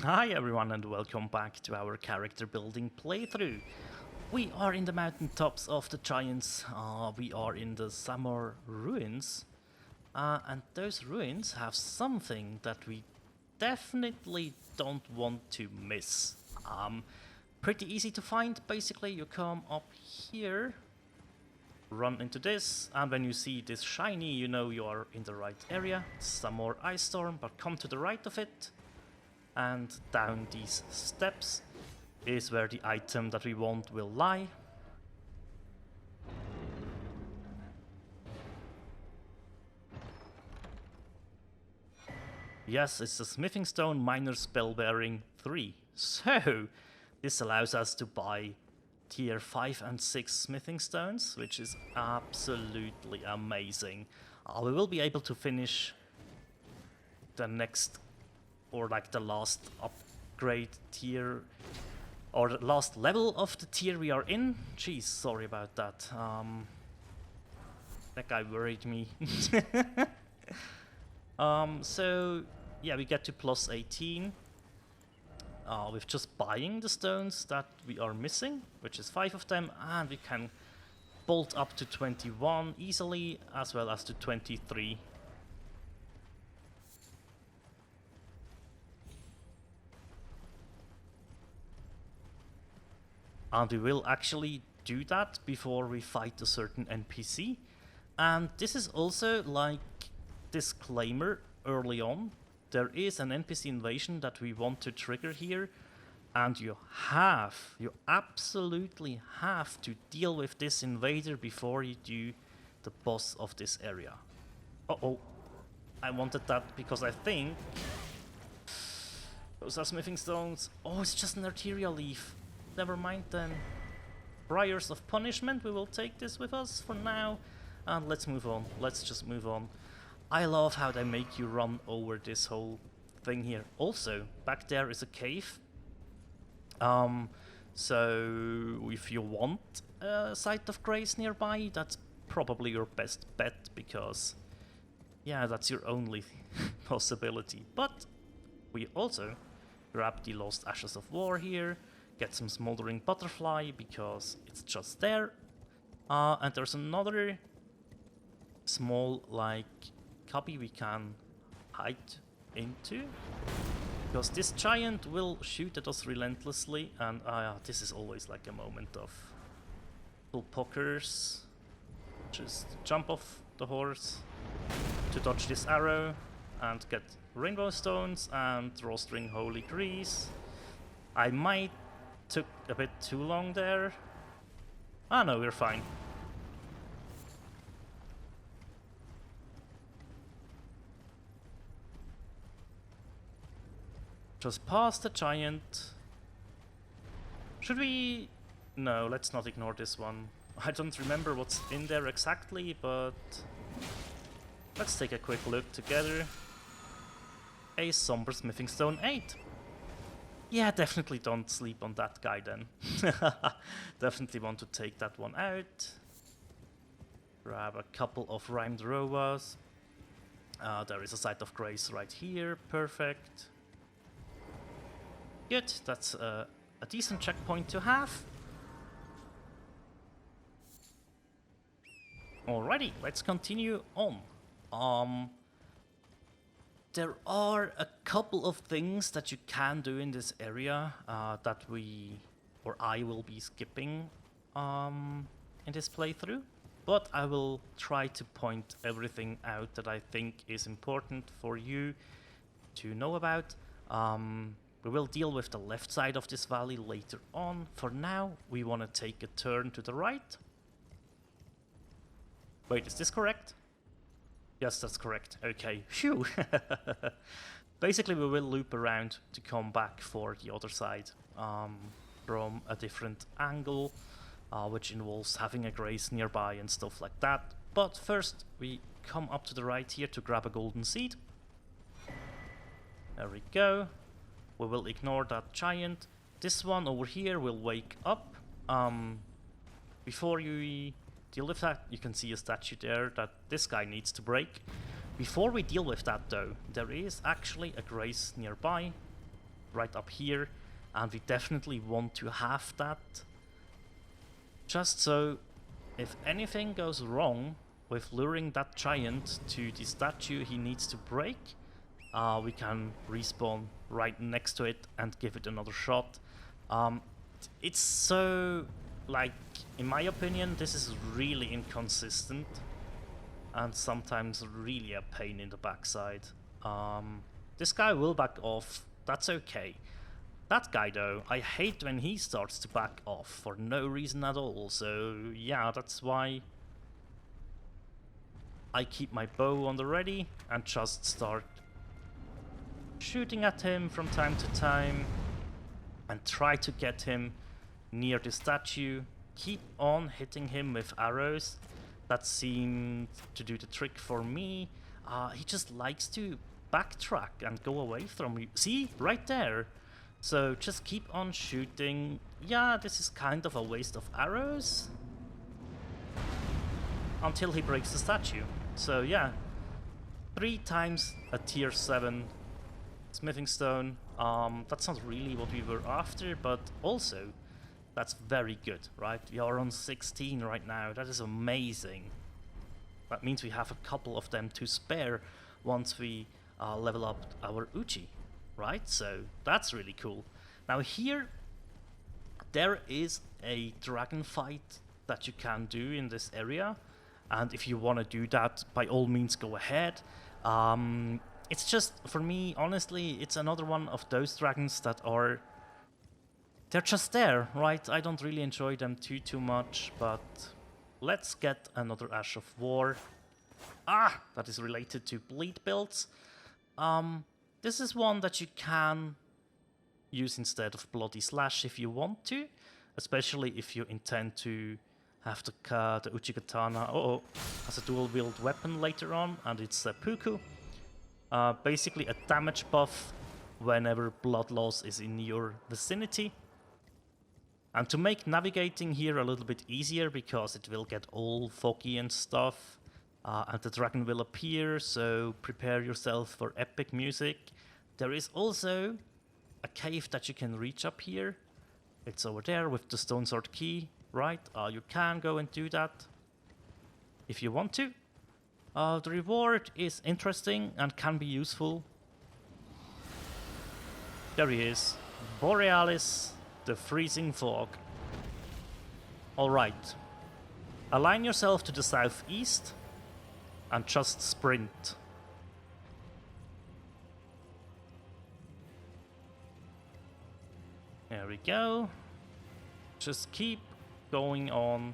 Hi everyone and welcome back to our character building playthrough. We are in the mountaintops of the giants, we are in the Samar ruins, and those ruins have something that we definitely don't want to miss. Pretty easy to find. Basically you come up here, run into this, and when you see this shiny you know you are in the right area. Some more ice storm, but come to the right of it and down these steps is where the item that we want will lie. Yes, it's a smithing stone minor spell bearing 3. So this allows us to buy tier 5 and 6 smithing stones, which is absolutely amazing. We will be able to finish the next, or like the last upgrade tier, or the last level of the tier we are in. Jeez, sorry about that. That guy worried me. So yeah, we get to plus 18 with just buying the stones that we are missing, which is 5 of them, and we can bolt up to 21 easily, as well as to 23. And we will actually do that before we fight a certain NPC. And this is also like disclaimer early on. There is an NPC invasion that we want to trigger here, and you absolutely have to deal with this invader before you do the boss of this area. Uh-oh. I wanted that because I think those are smithing stones. Oh, it's just an arterial leaf. Never mind then. Briars of Punishment, we will take this with us for now. And let's move on. Let's just move on. I love how they make you run over this whole thing here. Also, back there is a cave. So if you want a Site of Grace nearby, that's probably your best bet, because yeah, that's your only possibility. But we also grab the Lost Ashes of War here. Get some Smoldering Butterfly because it's just there. And there's another small, like, cubby we can hide into, because this giant will shoot at us relentlessly, and this is always like a moment of full pokers. Just jump off the horse to dodge this arrow and get rainbow stones and drawstring holy grease. I might took a bit too long there. Ah no, we're fine. Just past the giant. Should we... No, let's not ignore this one. I don't remember what's in there exactly, but let's take a quick look together. A Somber Smithing Stone 8. Yeah, definitely don't sleep on that guy then. Definitely want to take that one out. Grab a couple of Rhymed Rowas. There is a Site of Grace right here. Perfect. Good, that's a decent checkpoint to have. Alrighty, let's continue on. There are a couple of things that you can do in this area that I will be skipping in this playthrough, but I will try to point everything out that I think is important for you to know about. We will deal with the left side of this valley later on. For now, we want to take a turn to the right. Wait, is this correct? Yes, that's correct. Okay, phew. Basically, we will loop around to come back for the other side from a different angle, which involves having a grace nearby and stuff like that. But first, we come up to the right here to grab a golden seed. There we go. We will ignore that giant. This one over here will wake up. Before you deal with that, you can see a statue there that this guy needs to break. Before we deal with that though, there is actually a grace nearby right up here, and we definitely want to have that. Just so, if anything goes wrong with luring that giant to the statue he needs to break, we can respawn right next to it and give it another shot. It's so, like, in my opinion, this is really inconsistent and sometimes really a pain in the backside. This guy will back off, that's okay. That guy though, I hate when he starts to back off for no reason at all, so yeah, that's why I keep my bow on the ready and just start shooting at him from time to time and try to get him near the statue. Keep on hitting him with arrows. That seemed to do the trick for me. He just likes to backtrack and go away from you. See? Right there. So just keep on shooting. Yeah, this is kind of a waste of arrows. Until he breaks the statue. So yeah. 3 times a tier 7 smithing stone. That's not really what we were after, but also that's very good, right? We are on 16 right now. That is amazing. That means we have a couple of them to spare once we level up our Uchi, right? So that's really cool. Now here, there is a dragon fight that you can do in this area. And if you want to do that, by all means go ahead. It's just, for me, honestly, it's another one of those dragons that are... They're just there, right? I don't really enjoy them too much, but let's get another Ash of War. That is related to bleed builds. This is one that you can use instead of Bloody Slash if you want to, especially if you intend to have the Uchigatana as a dual-wield weapon later on, and it's Seppuku. Basically a damage buff whenever blood loss is in your vicinity. And to make navigating here a little bit easier, because it will get all foggy and stuff, and the dragon will appear, so prepare yourself for epic music. There is also a cave that you can reach up here. It's over there with the stone sword key, right? You can go and do that if you want to. The reward is interesting and can be useful. There he is. Borealis, the freezing fog. Alright. Align yourself to the southeast and just sprint. There we go. Just keep going on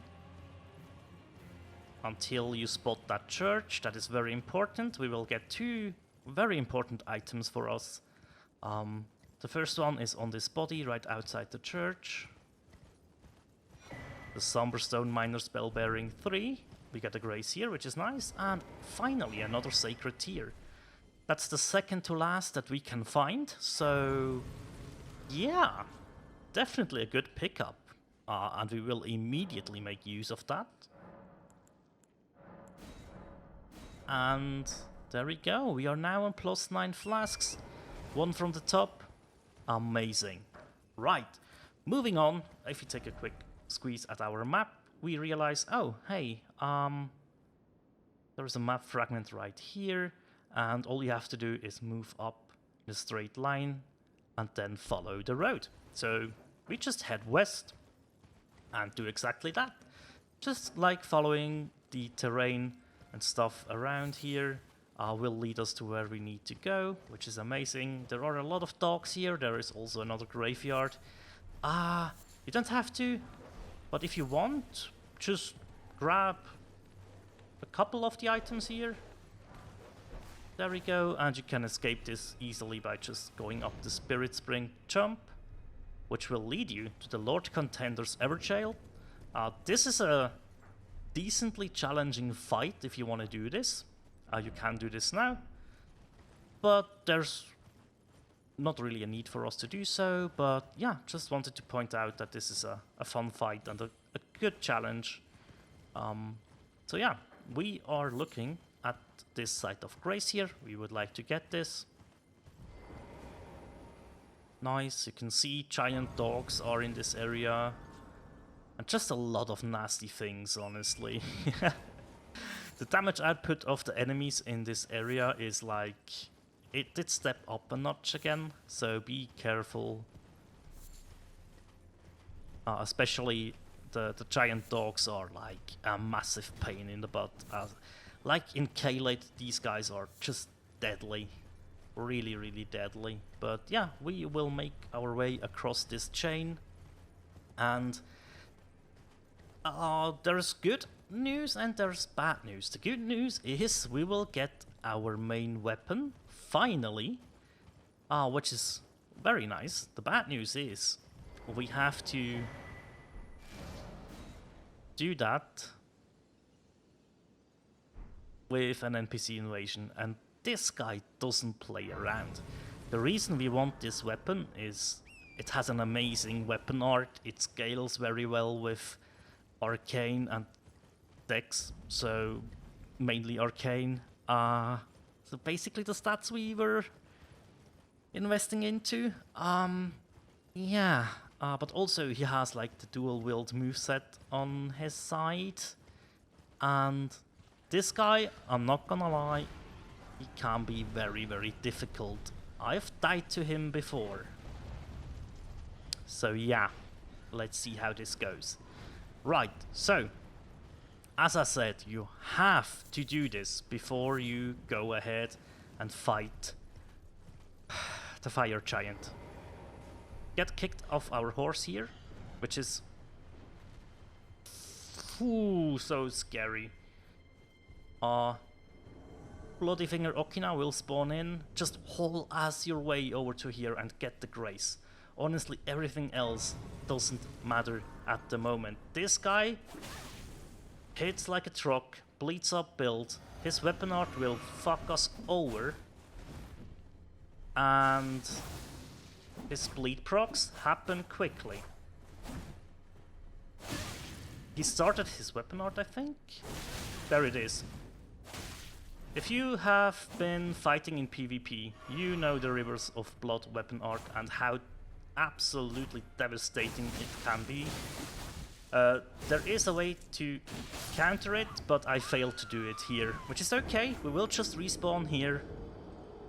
until you spot that church. That is very important. We will get 2 very important items for us. The first one is on this body right outside the church. The Somberstone Minor Spell Bearing 3. We get a grace here, which is nice. And finally another Sacred Tear. That's the second to last that we can find. So yeah, definitely a good pickup. And we will immediately make use of that. And there we go. We are now on +9 flasks. 1 from the top. Amazing. Right. Moving on. If you take a quick squeeze at our map, we realize, oh, hey, there is a map fragment right here. And all you have to do is move up in a straight line and then follow the road. So we just head west and do exactly that. Just like following the terrain and stuff around here will lead us to where we need to go, which is amazing. There are a lot of dogs here. There is also another graveyard. You don't have to, but if you want, just grab a couple of the items here. There we go, and you can escape this easily by just going up the Spirit Spring jump, which will lead you to the Lord Contender's Everjail. This is a decently challenging fight if you want to do this. You can do this now, but there's not really a need for us to do so. But yeah, just wanted to point out that this is a fun fight and a good challenge. So yeah, we are looking at this Site of Grace here. We would like to get this. Nice, you can see giant dogs are in this area. And just a lot of nasty things, honestly. The damage output of the enemies in this area is like... It did step up a notch again, so be careful. Especially the giant dogs are like a massive pain in the butt. Like in K-Late, these guys are just deadly. Really, really deadly. But yeah, we will make our way across this chain. And there's good news and there's bad news. The good news is we will get our main weapon, finally. Which is very nice. The bad news is we have to do that with an NPC invasion, and this guy doesn't play around. The reason we want this weapon is it has an amazing weapon art, it scales very well with Arcane and Dex, so mainly Arcane. So basically the stats we were investing into. But also he has like the dual wield moveset on his side. And this guy, I'm not gonna lie, he can be very, very difficult. I've died to him before. So yeah, let's see how this goes. Right, so, as I said, you have to do this before you go ahead and fight the fire giant. Get kicked off our horse here, which is so scary. Bloody Finger Okina will spawn in. Just haul ass your way over to here and get the grace. Honestly, everything else doesn't matter at the moment. This guy hits like a truck, bleeds up build. His weapon art will fuck us over. And his bleed procs happen quickly. He started his weapon art, I think? There it is. If you have been fighting in PvP, you know the Rivers of Blood weapon art and how absolutely devastating it can be. There is a way to counter it, but I failed to do it here, which is okay. We will just respawn here.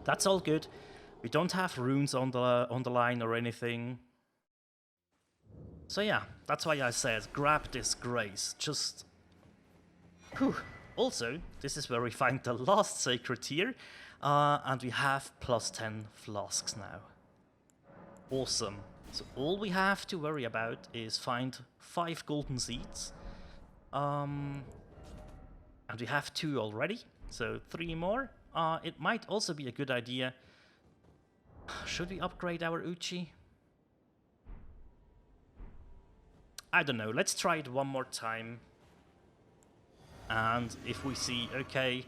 That's all good. We don't have runes on the line or anything. So yeah, that's why I said grab this grace. Just... Whew. Also, this is where we find the last sacred tier, and we have plus 10 flasks now. Awesome. So all we have to worry about is find 5 golden seeds. And we have 2 already, so 3 more. It might also be a good idea. Should we upgrade our Uchi? I don't know, let's try it one more time. And if we see, okay,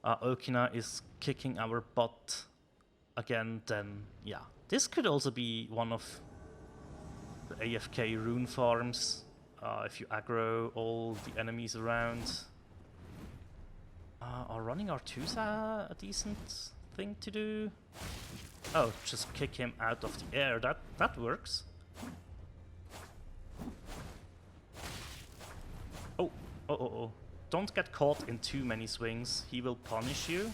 Okina is kicking our butt again, then yeah. This could also be one of the AFK rune farms, if you aggro all the enemies around. Are running R2s a decent thing to do? Oh, just kick him out of the air, that works. Oh. Don't get caught in too many swings, he will punish you.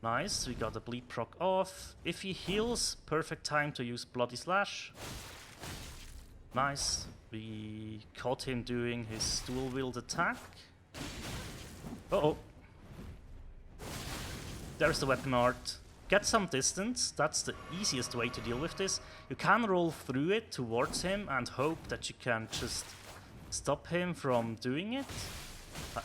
Nice, we got the bleed proc off. If he heals, perfect time to use Bloody Slash. Nice, we caught him doing his dual wield attack. There's the weapon art. Get some distance, that's the easiest way to deal with this. You can roll through it towards him and hope that you can just stop him from doing it.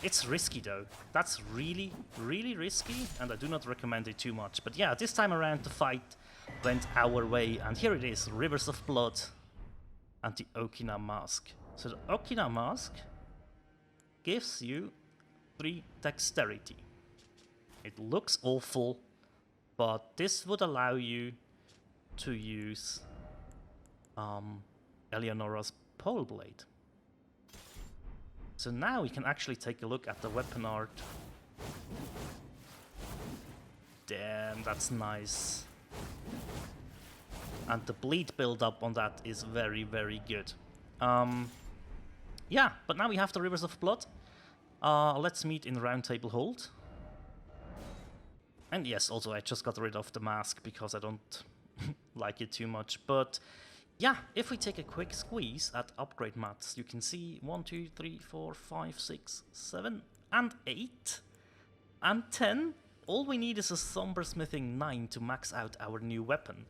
It's risky though. That's really, really risky, and I do not recommend it too much. But yeah, this time around the fight went our way, and here it is, Rivers of Blood and the Okina Mask. So the Okina Mask gives you 3 dexterity. It looks awful, but this would allow you to use Eleonora's Pole Blade. So now we can actually take a look at the weapon art. Damn, that's nice. And the bleed build-up on that is very, very good. Yeah, but now we have the Rivers of Blood. Let's meet in Round Table Hold. And yes, also I just got rid of the mask because I don't like it too much. But yeah, if we take a quick squeeze at upgrade mats, you can see 1, 2, 3, 4, 5, 6, 7, and 8, and 10. All we need is a Somber Smithing 9 to max out our new weapon.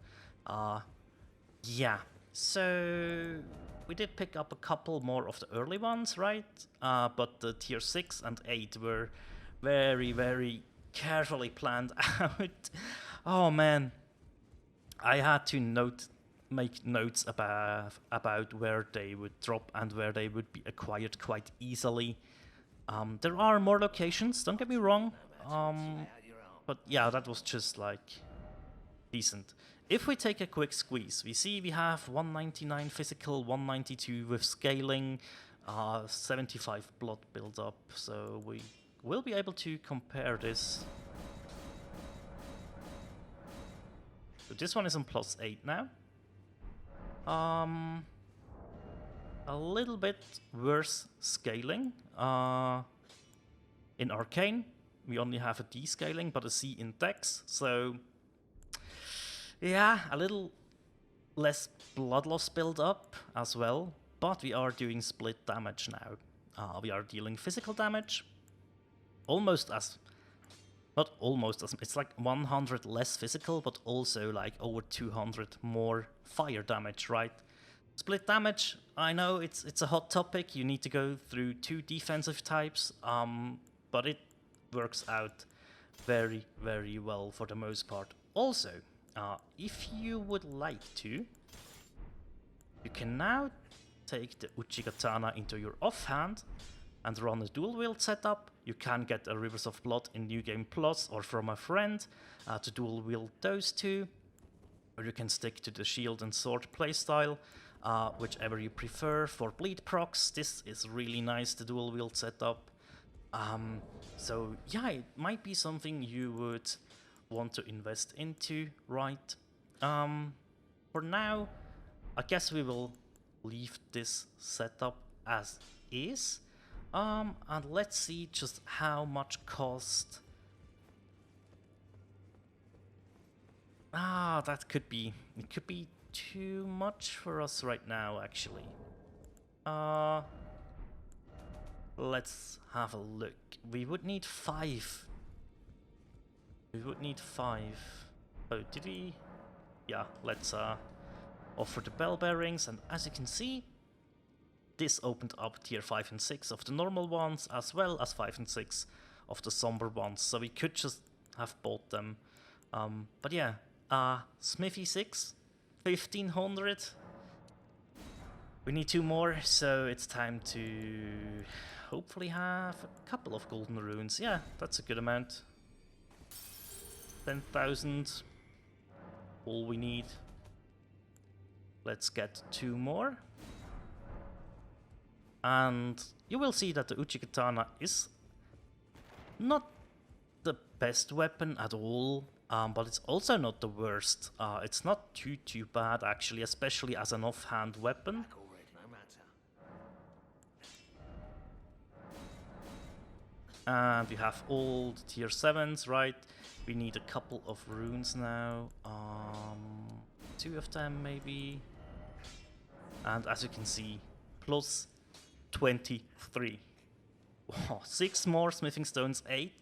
Yeah, so we did pick up a couple more of the early ones, right? But the tier 6 and 8 were very, very carefully planned out. Oh man, I had to make notes about where they would drop and where they would be acquired quite easily. There are more locations, don't get me wrong, but yeah, that was just like decent. If we take a quick squeeze, we see we have 199 physical, 192 with scaling, 75 blood build up, so we will be able to compare this. So this one is on +8 now. A little bit worse scaling. In Arcane, we only have a D scaling, but a C in Dex, so yeah, a little less blood loss build up as well, but we are doing split damage now. We are dealing physical damage, not almost as, it's like 100 less physical, but also like over 200 more fire damage, right? Split damage, I know it's a hot topic, you need to go through 2 defensive types, but it works out very, very well for the most part. Also, if you would like to, you can now take the Uchigatana into your offhand and run a dual wield setup. You can get a Rivers of Blood in New Game Plus or from a friend to dual wield those two, or you can stick to the shield and sword playstyle, whichever you prefer. For bleed procs, this is really nice, the dual wield setup. So yeah, it might be something you would want to invest into, right? For now, I guess we will leave this setup as is. And let's see just how much cost. That could be, it could be too much for us right now, actually. Let's have a look. We would need 5. We would need 5. Oh, did we? Yeah, let's offer the bell bearings, and as you can see, this opened up tier 5 and 6 of the normal ones, as well as 5 and 6 of the somber ones, so we could just have bought them. But yeah, Smithy 6, 1500. We need 2 more, so it's time to hopefully have a couple of golden runes. Yeah, that's a good amount. 10,000, all we need. Let's get 2 more. And you will see that the Uchigatana is not the best weapon at all, but it's also not the worst. It's not too bad, actually, especially as an offhand weapon. And we have all the tier 7s, right? We need a couple of runes now. 2 of them, maybe. And as you can see, plus 23. Oh, 6 more smithing stones, 8.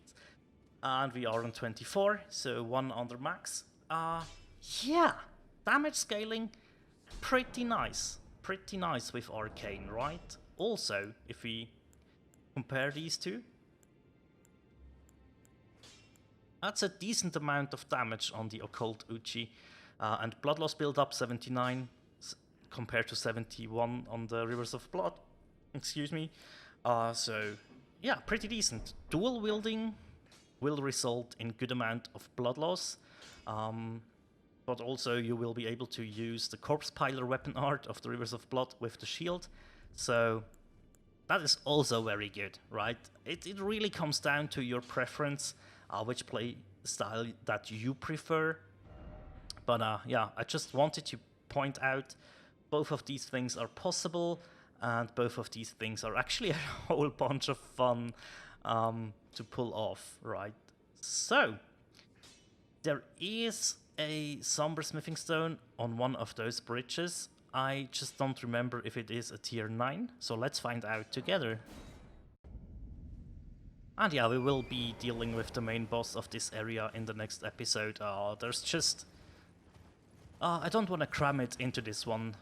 And we are on 24, so 1 under max. Yeah, damage scaling, pretty nice. Pretty nice with Arcane, right? Also, if we compare these two, that's a decent amount of damage on the Occult Uchi. And blood loss build up 79 compared to 71 on the Rivers of Blood. Excuse me. So, yeah, pretty decent. Dual wielding will result in good amount of blood loss. But also you will be able to use the Corpse Piler weapon art of the Rivers of Blood with the shield. So that is also very good, right? It really comes down to your preference, which play style that you prefer. But yeah, I just wanted to point out both of these things are possible, and both of these things are actually a whole bunch of fun to pull off, right? So, there is a Somber Smithing Stone on one of those bridges. I just don't remember if it is a tier 9, so let's find out together. And yeah, we will be dealing with the main boss of this area in the next episode. There's just... I don't want to cram it into this one,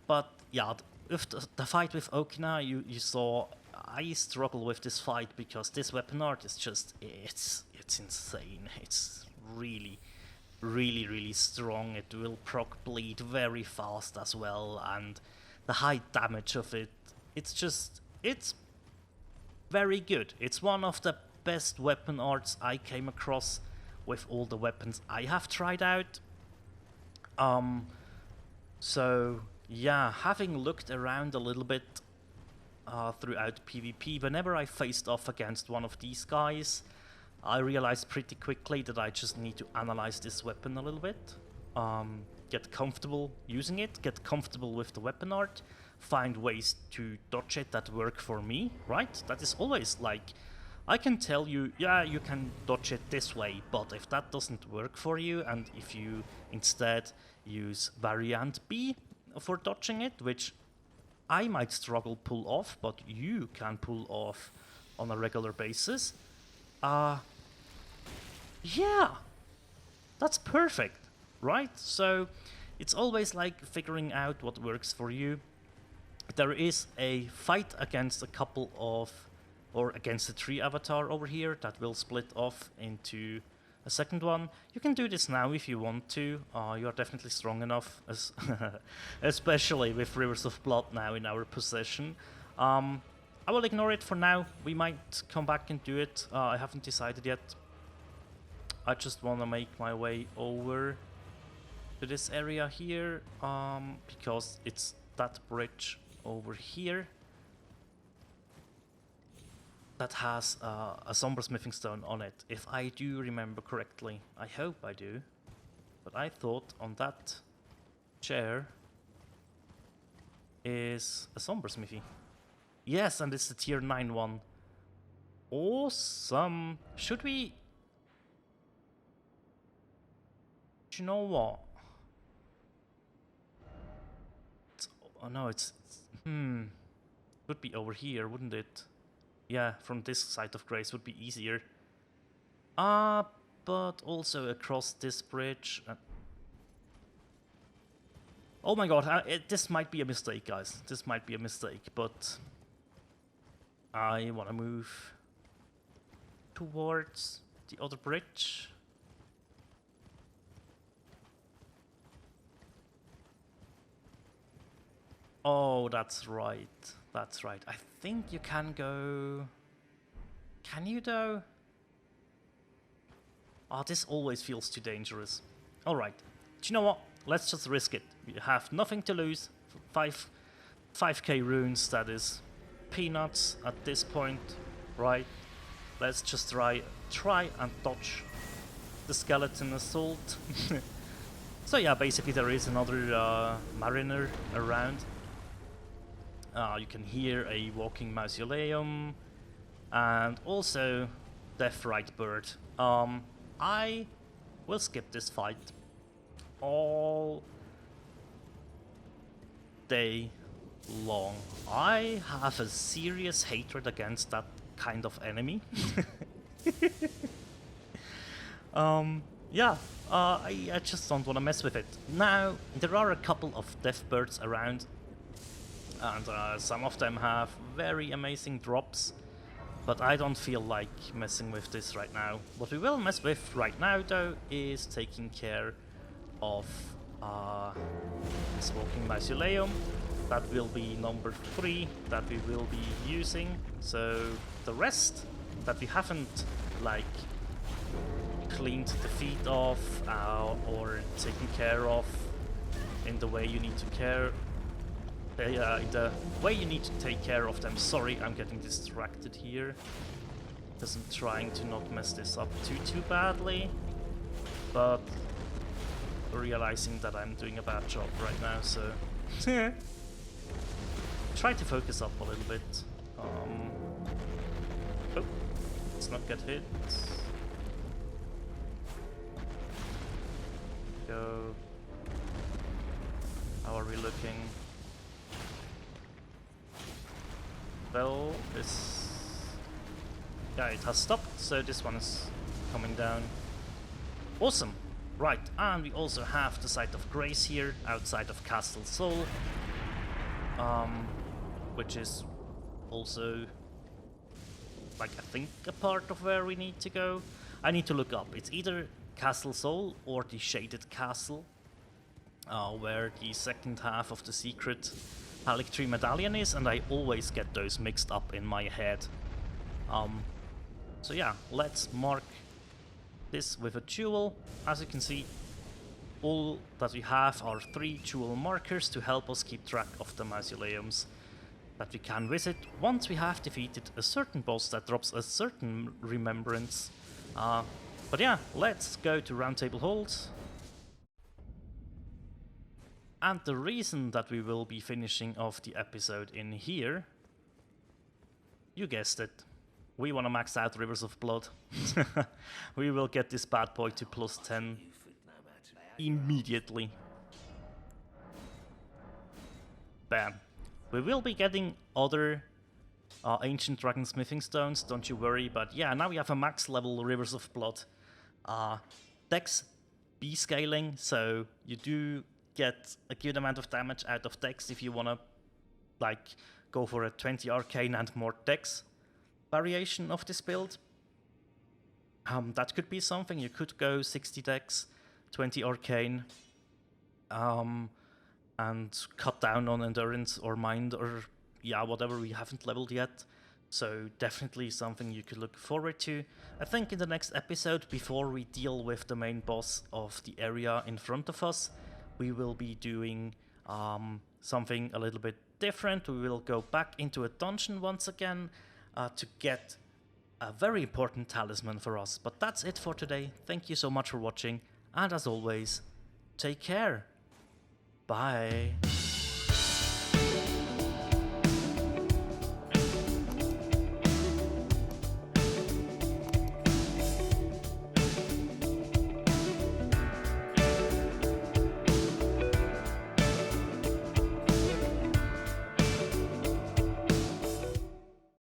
but yeah, with the fight with Okina, you saw I struggle with this fight because this weapon art is just... It's insane. It's really, really, really strong. It will proc bleed very fast as well, and the high damage of it, it's very good. It's one of the best weapon arts I came across with all the weapons I have tried out. So yeah, having looked around a little bit throughout PvP, whenever I faced off against one of these guys, I realized pretty quickly that I just need to analyze this weapon a little bit, get comfortable using it, get comfortable with the weapon art, find ways to dodge it that work for me, right? That is always like, I can tell you, yeah, you can dodge it this way, but if that doesn't work for you, and if you instead use variant B for dodging it, which I might struggle pull off, but you can pull off on a regular basis, yeah, that's perfect, right? So it's always like figuring out what works for you. There is a fight against a couple of, or against a tree avatar over here that will split off into a second one. You can do this now if you want to. You are definitely strong enough, especially with Rivers of Blood now in our possession. I will ignore it for now. We might come back and do it. I haven't decided yet. I just want to make my way over to this area here, because it's that bridge over here that has a Somber Smithing Stone on it, if I do remember correctly. I hope I do. But I thought on that chair is a Somber Smithy. Yes, and it's the tier 9 one. Awesome. Should we... Do you know what? Oh no, it's would be over here, wouldn't it? Yeah, from this side of Grace would be easier. But also across this bridge. Oh my god, this might be a mistake, guys. This might be a mistake, but I want to move towards the other bridge. Oh, that's right. That's right. I think you can go... Can you though? Oh, this always feels too dangerous. Alright. Do you know what? Let's just risk it. We have nothing to lose. 5k runes, that is peanuts at this point, right? Let's just try and dodge the skeleton assault. So yeah, basically there is another mariner around. You can hear a walking mausoleum, and also Deathrite Bird. I will skip this fight all day long. I have a serious hatred against that kind of enemy. Yeah, I just don't want to mess with it. Now, there are a couple of death birds around, and some of them have very amazing drops, but I don't feel like messing with this right now. What we will mess with right now, though, is taking care of this walking mausoleum. That will be number 3 that we will be using. So the rest that we haven't like cleaned the feet off or taken care of in the way you need to care. In the way you need to take care of them. Sorry, I'm getting distracted here because I'm trying to not mess this up too badly. But realizing that I'm doing a bad job right now, so try to focus up a little bit. Oh, let's not get hit. Go. How are we looking? Well, this... yeah, it has stopped, so this one is coming down. Awesome! Right, and we also have the Site of Grace here, outside of Castle Sol. Which is also, like, I think a part of where we need to go. I need to look up. It's either Castle Sol or the Shaded Castle, where the second half of the secret Halictree medallion is, and I always get those mixed up in my head. So yeah, let's mark this with a jewel. As you can see, all that we have are 3 jewel markers to help us keep track of the mausoleums that we can visit once we have defeated a certain boss that drops a certain remembrance. But yeah, let's go to Roundtable Hold. And the reason that we will be finishing off the episode in here, you guessed it, we want to max out Rivers of Blood. We will get this bad boy to plus 10 immediately. Bam. We will be getting other ancient dragon smithing stones, don't you worry, but yeah, now we have a max level Rivers of Blood. Dex B scaling, so you do get a good amount of damage out of Dex if you wanna like go for a 20 Arcane and more Dex variation of this build. That could be something. You could go 60 Dex, 20 Arcane, and cut down on Endurance or Mind or yeah, whatever we haven't leveled yet. So definitely something you could look forward to. I think in the next episode, before we deal with the main boss of the area in front of us, we will be doing something a little bit different. We will go back into a dungeon once again to get a very important talisman for us. But that's it for today. Thank you so much for watching, and as always, take care. Bye.